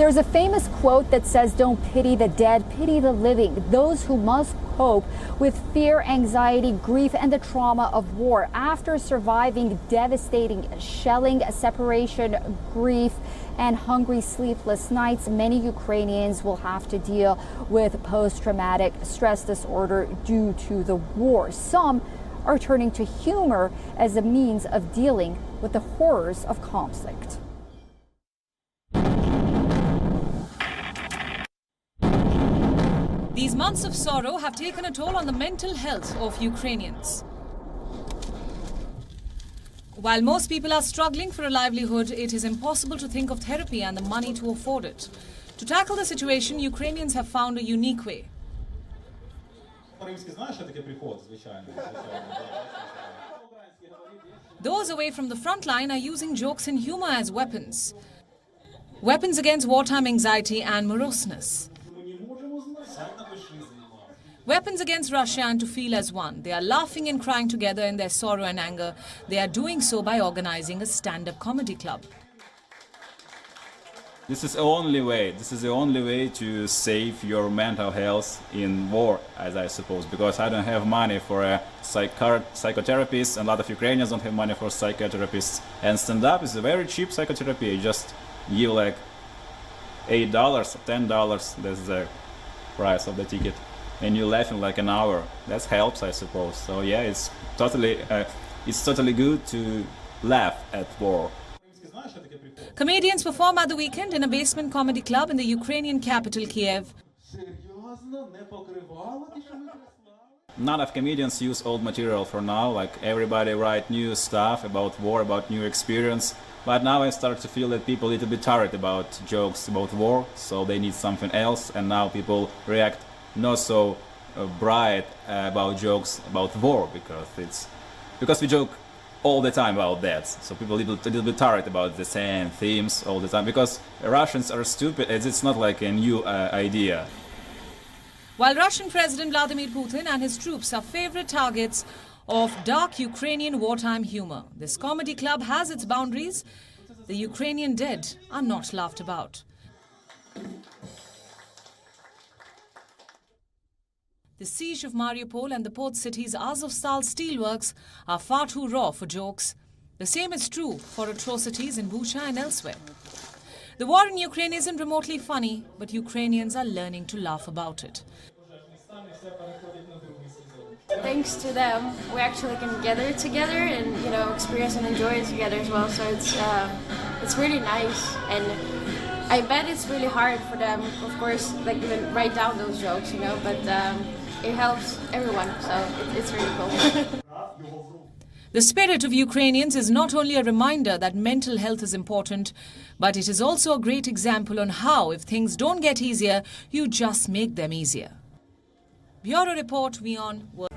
There's a famous quote that says, "Don't pity the dead, pity the living," those who must cope with fear, anxiety, grief, and the trauma of war. After surviving devastating shelling, separation, grief, and hungry, sleepless nights, many Ukrainians will have to deal with post-traumatic stress disorder due to the war. Some are turning to humor as a means of dealing with the horrors of conflict. These months of sorrow have taken a toll on the mental health of Ukrainians. While most people are struggling for a livelihood, it is impossible to think of therapy and the money to afford it. To tackle the situation, Ukrainians have found a unique way. Those away from the front line are using jokes and humor as weapons. Weapons against wartime anxiety and moroseness. Weapons against Russia and to feel as one. They are laughing and crying together in their sorrow and anger. They are doing so by organizing a stand-up comedy club. This is the only way to save your mental health in war, as I suppose, because I don't have money for a psychotherapist, and a lot of Ukrainians don't have money for psychotherapists. And stand-up is a very cheap psychotherapy. You just give like $8, $10, that's the price of the ticket. And you laugh in like an hour. That helps, I suppose. So yeah, it's totally good to laugh at war. Comedians perform at the weekend in a basement comedy club in the Ukrainian capital, Kiev. None of comedians use old material for now. Like everybody write new stuff about war, about new experience. But now I start to feel that people a little bit tired about jokes about war, so they need something else. And now people react not so bright about jokes about war, because we joke all the time about that. So people a little bit tired about the same themes all the time, because Russians are stupid, as it's not like a new idea. While Russian President Vladimir Putin and his troops are favorite targets of dark Ukrainian wartime humor, this comedy club has its boundaries. The Ukrainian dead are not laughed about. The siege of Mariupol and the port city's Azovstal steelworks are far too raw for jokes. The same is true for atrocities in Bucha and elsewhere. The war in Ukraine isn't remotely funny, but Ukrainians are learning to laugh about it. Thanks to them, we actually can gather together and, experience and enjoy it together as well. So it's really nice, and I bet it's really hard for them, of course, like even write down those jokes, but it helps everyone, so it's really cool. The spirit of Ukrainians is not only a reminder that mental health is important, but it is also a great example on how, if things don't get easier, you just make them easier. Bureau Report, WION World.